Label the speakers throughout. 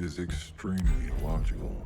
Speaker 1: is extremely illogical.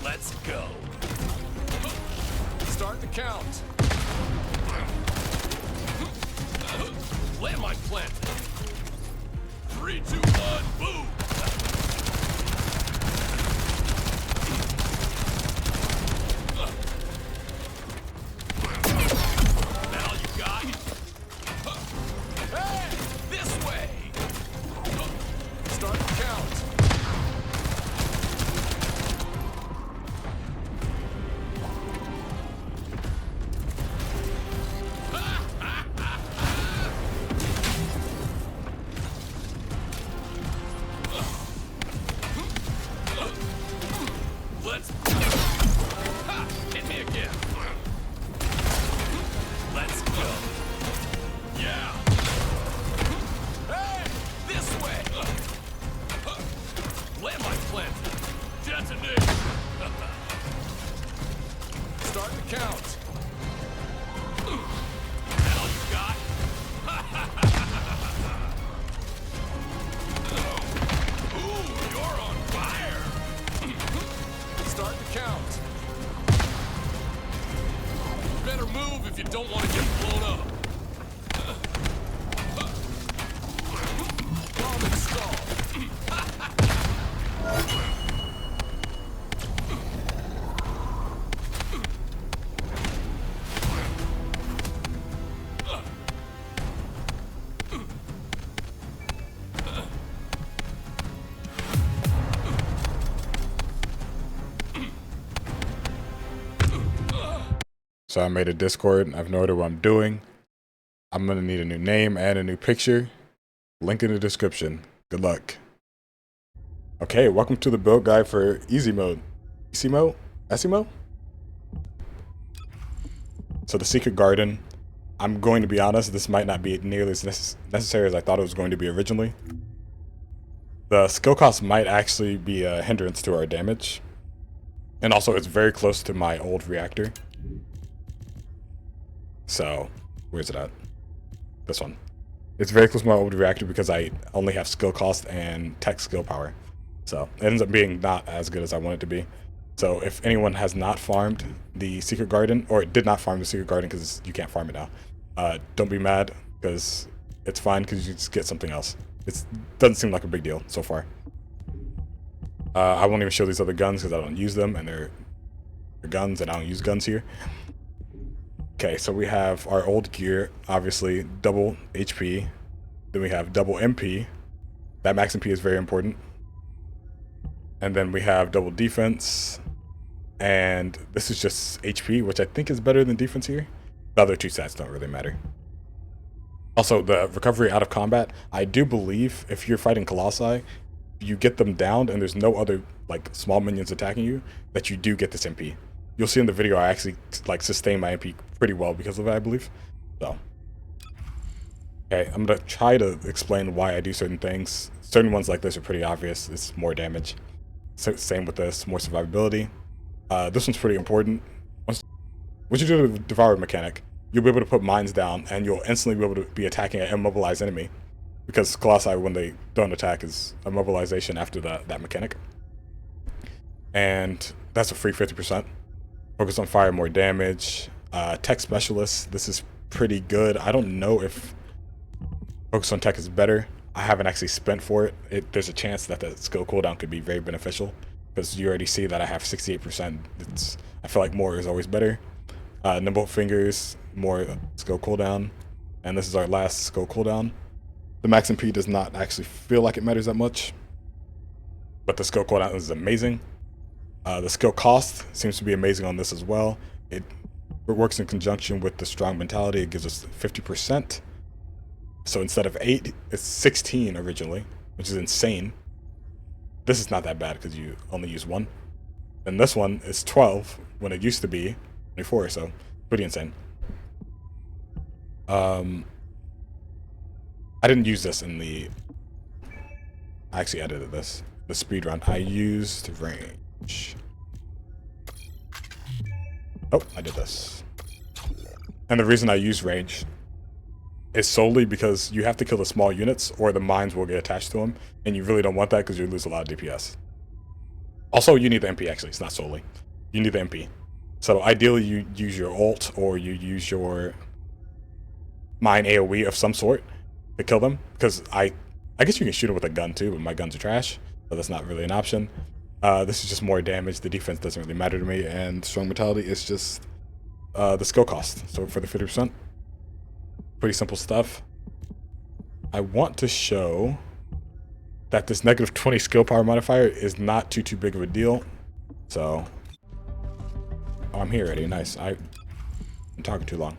Speaker 2: Let's go. Start the count. Landmine planted. 3, 2, 1, boom! Now you got it. Hey, this way. Start the count. Let's ha! Hit me again. Let's go. Yeah. Hey, this way. Landmine planted. Detonate. Start the count. Now you got. Ooh, you're on fire. Start the count. Better move if you don't want to get blown up. Bomb installed.
Speaker 3: So I made a Discord. I've no idea what I'm doing. I'm gonna need a new name and a new picture. Link in the description. Good luck. Okay, welcome to the build guide for easy mode. Esiemo? Esiemo? So the Secret Garden. I'm going to be honest, this might not be nearly as necessary as I thought it was going to be originally. The skill cost might actually be a hindrance to our damage. And also it's very close to my old reactor. So, where's it at? This one. It's very close to my old reactor because I only have skill cost and tech skill power. So, it ends up being not as good as I want it to be. So, if anyone has not farmed the Secret Garden, or did not farm the Secret Garden because you can't farm it now, don't be mad because it's fine because you just get something else. It doesn't seem like a big deal so far. I won't even show these other guns because I don't use them, and they're guns and I don't use guns here. Okay, so we have our old gear, obviously double HP. Then we have double MP. That max MP is very important. And then we have double defense. And this is just HP, which I think is better than defense here. The other two stats don't really matter. Also, the recovery out of combat. I do believe if you're fighting Colossi, you get them downed and there's no other like small minions attacking you, that you do get this MP. You'll see in the video I actually like sustain my MP pretty well because of it, I believe. So, okay, I'm gonna try to explain why I do certain things. Certain ones like this are pretty obvious. It's more damage. So, same with this, more survivability. This one's pretty important. Once you do the Devourer mechanic, you'll be able to put mines down and you'll instantly be able to be attacking an immobilized enemy. Because Colossi, when they don't attack, is immobilization after that mechanic. And that's a free 50%. Focus on fire, more damage. Tech specialist, this is pretty good. I don't know if focus on tech is better. I haven't actually spent for it. There's a chance that the skill cooldown could be very beneficial because you already see that I have 68%. I feel like more is always better. Nimble fingers, more skill cooldown. And this is our last skill cooldown. The max MP does not actually feel like it matters that much, but the skill cooldown is amazing. The skill cost seems to be amazing on this as well. It works in conjunction with the strong mentality. It gives us 50%. So instead of 8, it's 16 originally, which is insane. This is not that bad because you only use 1. And this one is 12 when it used to be 24, so pretty insane. I didn't use this in the... I actually edited this. The speedrun. I used range. Oh, I did this. And the reason I use range is solely because you have to kill the small units or the mines will get attached to them, and you really don't want that because you lose a lot of DPS. Also, you need the MP actually, it's not solely. You need the MP. So ideally you use your ult or you use your mine AoE of some sort to kill them, because I guess you can shoot it with a gun too, but my guns are trash, so that's not really an option. This is just more damage, the defense doesn't really matter to me, and strong mentality is just the skill cost. So for the 50%, pretty simple stuff. I want to show that this negative 20 skill power modifier is not too big of a deal. So, oh, I'm here already, nice. I'm talking too long.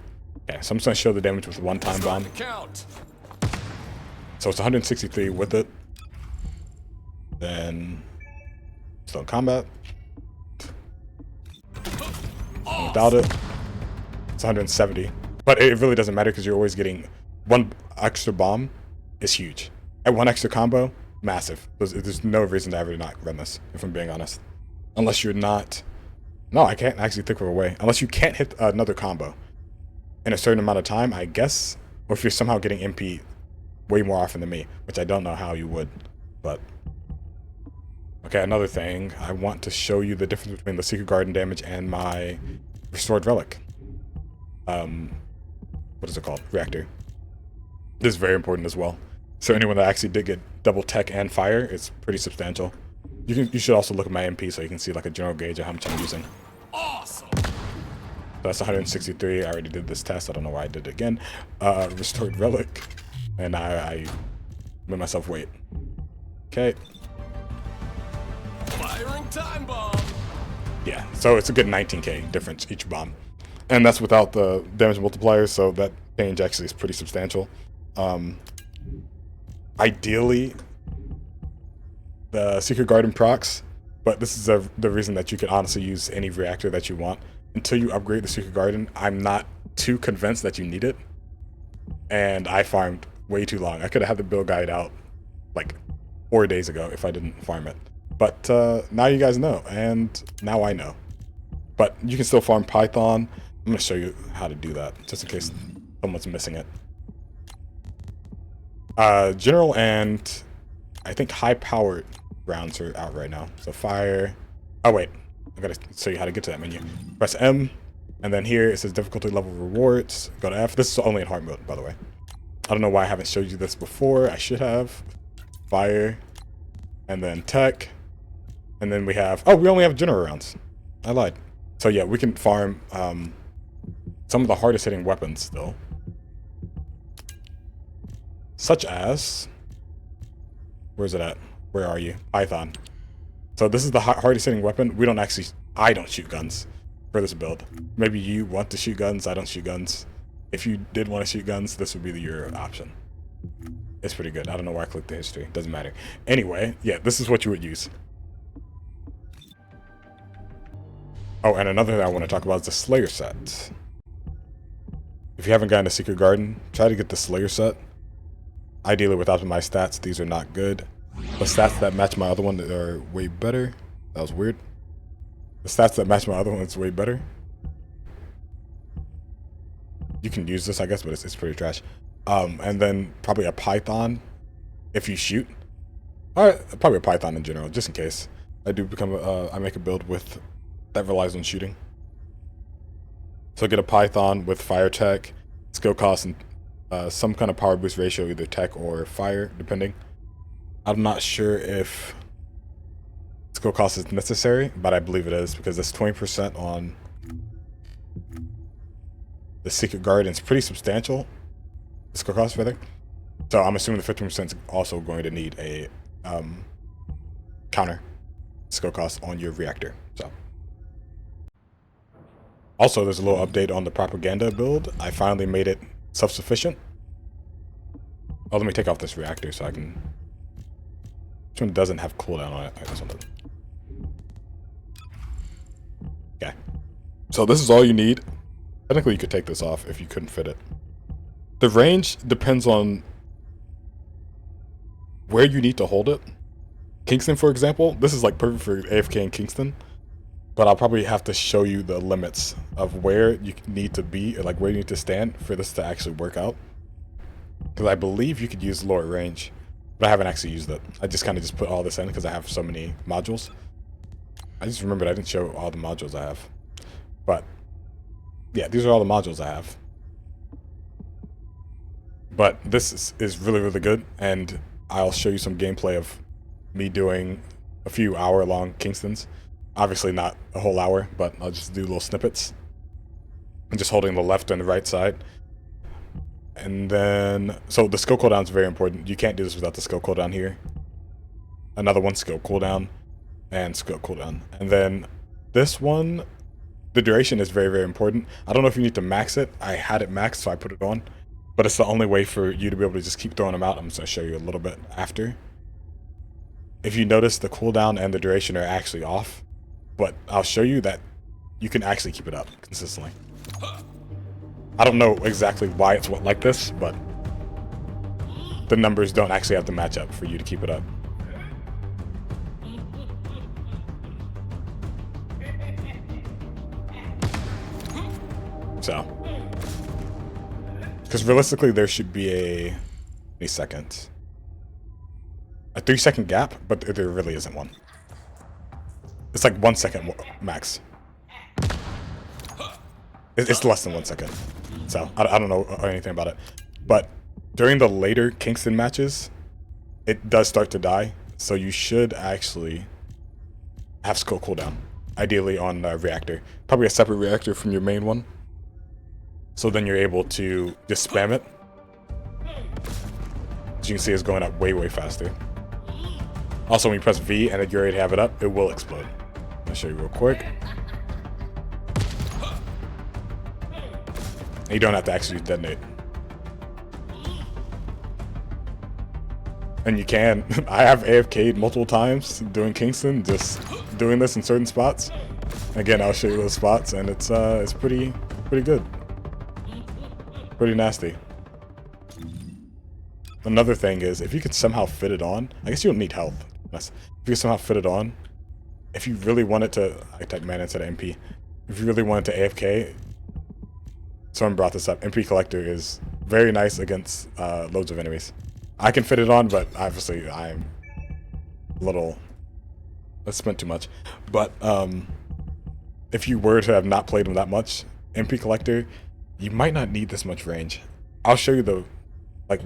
Speaker 3: Okay, so I'm just gonna show the damage with a one-time bomb. So it's 163 with it. Then still in combat. And without it, it's 170. But it really doesn't matter because you're always getting one extra bomb is huge. At one extra combo, massive. There's no reason to ever not run this, if I'm being honest. Unless you're not... No, I can't actually think of a way. Unless you can't hit another combo in a certain amount of time, I guess. Or if you're somehow getting MP way more often than me, which I don't know how you would, but... Okay, another thing. I want to show you the difference between the Secret Garden damage and my Restored Relic. What is it called? Reactor. This is very important as well. So anyone that actually did get double tech and fire, it's pretty substantial. You should also look at my MP so you can see like a general gauge of how much I'm using.
Speaker 2: Awesome.
Speaker 3: That's 163. I already did this test. I don't know why I did it again. Restored Relic. And I made myself wait. Okay.
Speaker 2: Firing time bomb.
Speaker 3: Yeah, so it's a good 19k difference each bomb. And that's without the damage multiplier, so that change actually is pretty substantial. Ideally, the Secret Garden procs, but this is the reason that you can honestly use any reactor that you want. Until you upgrade the Secret Garden, I'm not too convinced that you need it. And I farmed way too long. I could have had the build guide out like 4 days ago if I didn't farm it. But now you guys know, and now I know. But you can still farm Python. I'm going to show you how to do that, just in case someone's missing it. General and I think high-powered rounds are out right now. So fire. Oh, wait. I got to show you how to get to that menu. Press M, and then here it says difficulty level rewards. Go to F. This is only in hard mode, by the way. I don't know why I haven't showed you this before. I should have. Fire. And then tech. And then we have... Oh, we only have general rounds. I lied. So yeah, we can farm some of the hardest hitting weapons still. Such as... Where's it at? Where are you? Python. So this is the hardest hitting weapon. We don't actually... I don't shoot guns for this build. Maybe you want to shoot guns. I don't shoot guns. If you did want to shoot guns, this would be your option. It's pretty good. I don't know why I clicked the history. Doesn't matter. Anyway, yeah, this is what you would use. Oh, and another thing I want to talk about is the Slayer set. If you haven't gotten a Secret Garden, try to get the Slayer set. Ideally with optimized stats, these are not good. The stats that match my other one are way better. That was weird. The stats that match my other one is way better. You can use this, I guess, but it's pretty trash. And then probably a Python if you shoot. Alright, probably a Python in general, just in case. I do become I make a build with that relies on shooting. So get a Python with fire tech, skill cost, and some kind of power boost ratio, either tech or fire, depending. I'm not sure if skill cost is necessary, but I believe it is because it's 20% on the Secret Garden. It's pretty substantial. skill cost rather. So I'm assuming the 15% is also going to need a counter skill cost on your reactor. So also there's a little update on the propaganda build. I finally made it self-sufficient. Oh, let me take off this reactor so I can. This one doesn't have cooldown on it. This one doesn't. Okay. So this is all you need. Technically, you could take this off if you couldn't fit it. The range depends on where you need to hold it. Kingston, for example, this is like perfect for AFK in Kingston, but I'll probably have to show you the limits of where you need to be, or like where you need to stand for this to actually work out. Because I believe you could use lower range, but I haven't actually used it. I just kind of just put all this in because I have so many modules. I just remembered I didn't show all the modules I have. But yeah, these are all the modules I have. But this is really, really good, and I'll show you some gameplay of me doing a few hour-long Kingstons. Obviously not a whole hour, but I'll just do little snippets. And just holding the left and the right side. And then, so the skill cooldown is very important. You can't do this without the skill cooldown here. Another one, skill cooldown, and skill cooldown. And then this one, the duration is very, very important. I don't know if you need to max it. I had it maxed, so I put it on. But it's the only way for you to be able to just keep throwing them out. I'm just going to show you a little bit after. If you notice, the cooldown and the duration are actually off. But I'll show you that you can actually keep it up consistently. I don't know exactly why it's like this, but the numbers don't actually have to match up for you to keep it up. So, because realistically there should be a 3-second gap, but there really isn't one. It's like 1 second max. It's less than 1 second. So I don't know anything about it, but during the later Kingston matches, it does start to die. So you should actually have skill cooldown, ideally on Reactor, probably a separate reactor from your main one. So then you're able to just spam it. As you can see, it's going up way, way faster. Also, when you press V and you already have it up, it will explode. I'll show you real quick. You don't have to actually detonate. And you can. I have AFK'd multiple times doing Kingston, just doing this in certain spots. Again, I'll show you those spots, and it's pretty good. Pretty nasty. Another thing is, if you could somehow fit it on, I guess you don't need health. If you could somehow fit it on, if you really wanted to, I typed mana instead of MP. If you really wanted to AFK, someone brought this up. MP Collector is very nice against loads of enemies. I can fit it on, but obviously I'm a little. I spent too much. But if you were to have not played him that much, MP Collector, you might not need this much range. I'll show you the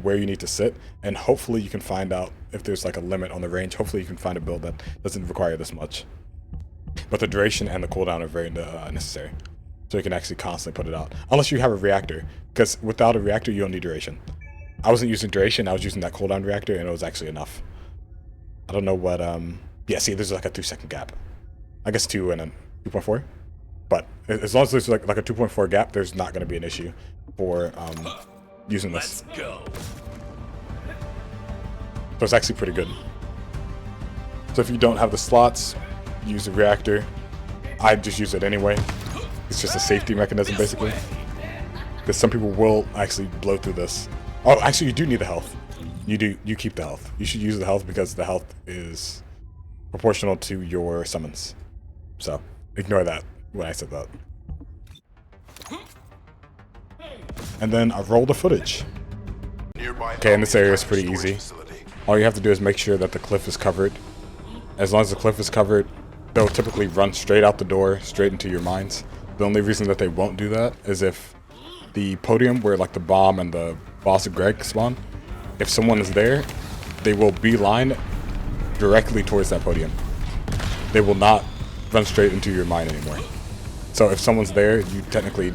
Speaker 3: where you need to sit, and hopefully you can find out if there's like a limit on the range. Hopefully you can find a build that doesn't require this much. But the duration and the cooldown are very necessary. So you can actually constantly put it out. Unless you have a reactor. Because without a reactor, you don't need duration. I wasn't using duration, I was using that cooldown reactor, and it was actually enough. I don't know what, yeah, see, there's like a 3-second gap. I guess 2 and then 2.4. But as long as there's like a 2.4 gap, there's not going to be an issue for using this.
Speaker 2: Let's go.
Speaker 3: So it's actually pretty good. So if you don't have the slots, use the reactor. I just use it anyway. It's just a safety mechanism, basically. Because some people will actually blow through this. Oh, actually, you do need the health. You keep the health. You should use the health because the health is proportional to your summons. So ignore that when I said that. And then I roll the footage. Okay, and this area is pretty easy. All you have to do is make sure that the cliff is covered. As long as the cliff is covered, they'll typically run straight out the door, straight into your mines. The only reason that they won't do that is if the podium where like the bomb and the boss of Greg spawn, if someone is there, they will beeline directly towards that podium. They will not run straight into your mine anymore. So if someone's there, you technically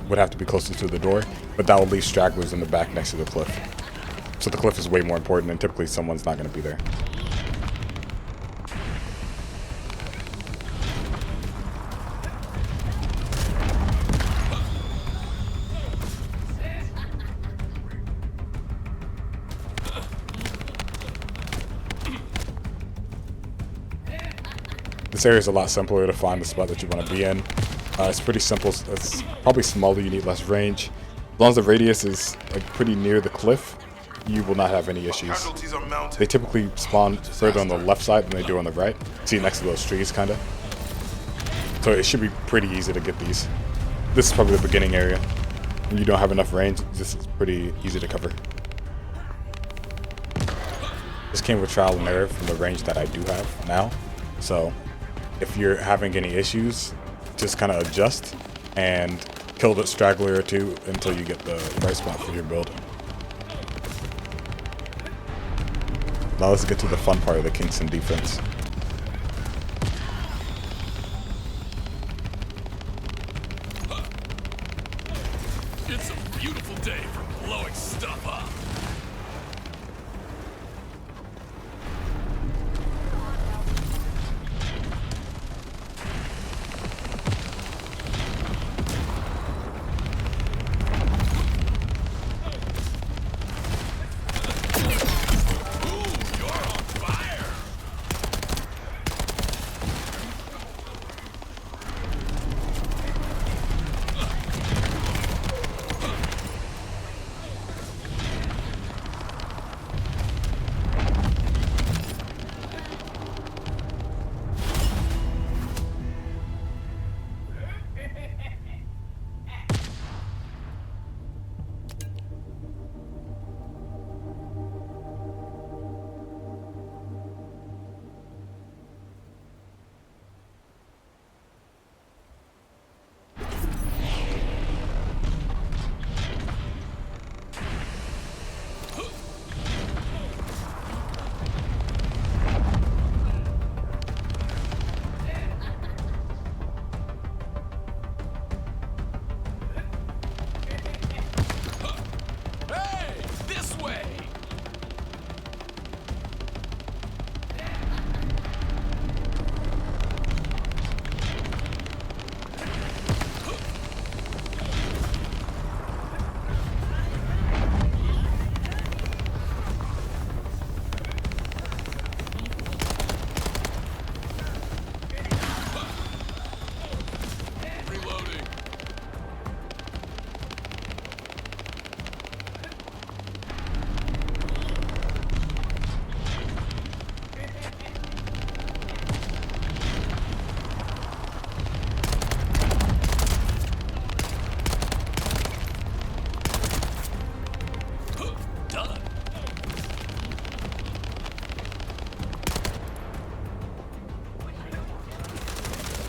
Speaker 3: would have to be closer to the door, but that will leave stragglers in the back next to the cliff. So the cliff is way more important, and typically someone's not going to be there. This area is a lot simpler to find the spot that you want to be in. It's pretty simple. It's probably smaller. You need less range. As long as the radius is like pretty near the cliff, you will not have any issues. They typically spawn further on the left side than they do on the right. See, next to those trees, kind of. So it should be pretty easy to get these. This is probably the beginning area. When you don't have enough range, this is pretty easy to cover. This came with trial and error from the range that I do have now. So if you're having any issues, just kind of adjust and kill the straggler or two until you get the right spot for your build. Now let's get to the fun part of the Kingston defense.
Speaker 2: It's a beautiful day for blowing stuff up.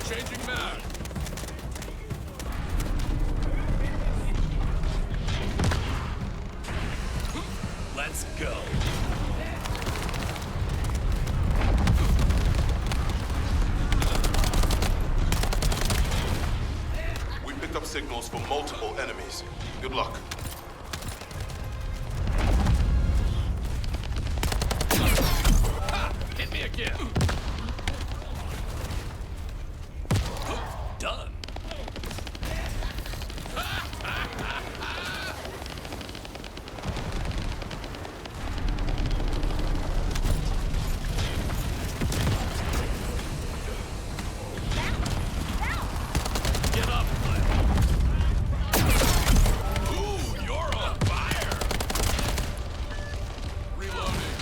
Speaker 2: Changing mag. Let's go.
Speaker 4: We picked up signals from multiple enemies. Good luck.
Speaker 2: Ha! Hit me again. Done. Get up, Flip. Ooh, you're on fire. Reloading.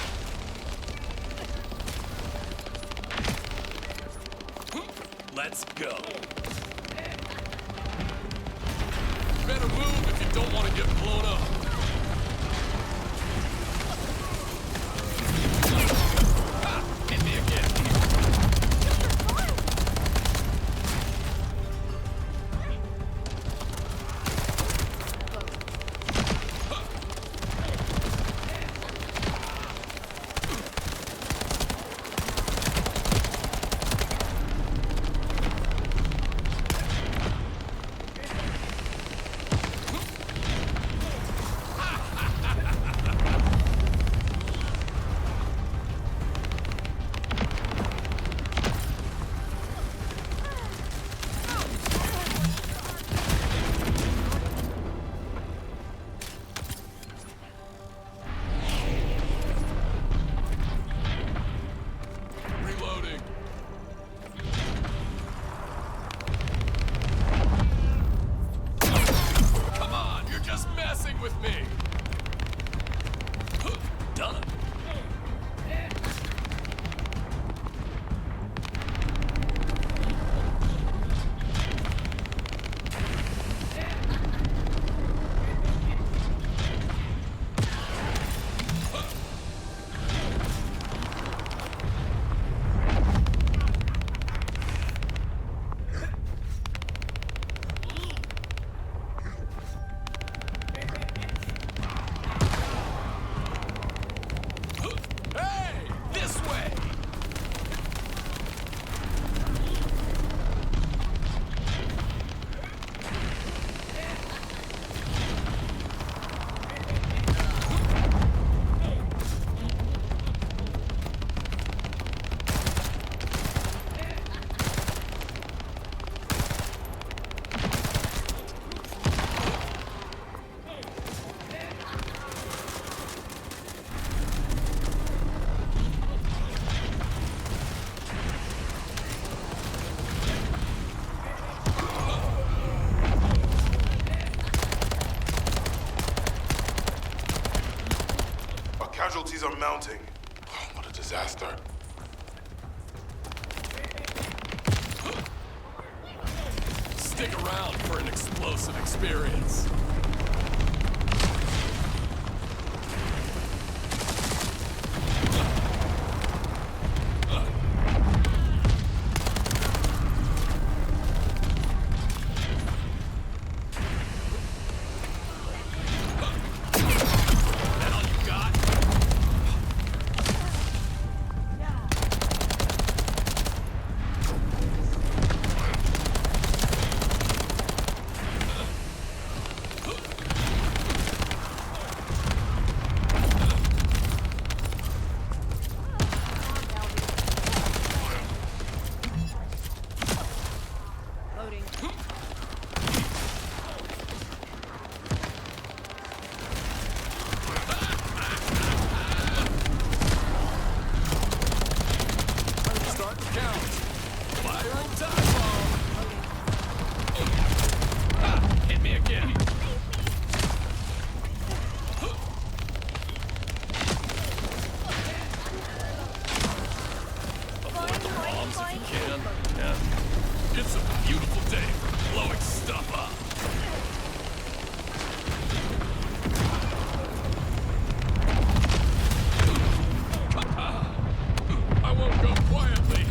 Speaker 2: Let's go. Better move if you don't want to get blown up. Ha! Hit me again.
Speaker 4: casualties are mounting. Oh, what a disaster.
Speaker 2: Stick around for an explosive experience. It's a beautiful day for blowing stuff up. I won't go quietly.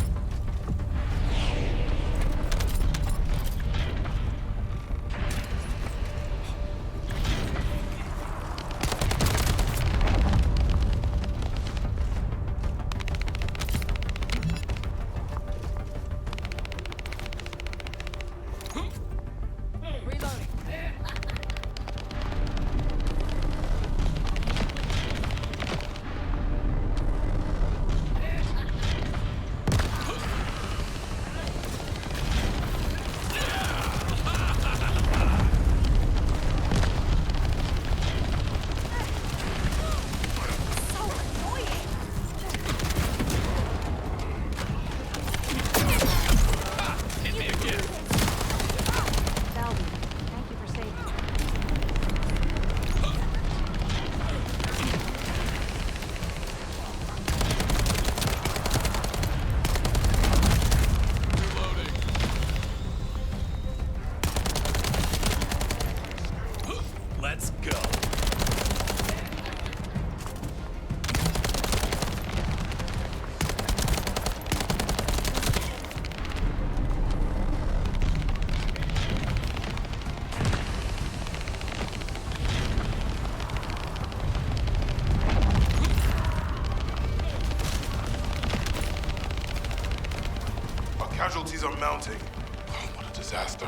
Speaker 2: Let's go.
Speaker 4: Our casualties are mounting. Oh, what a disaster.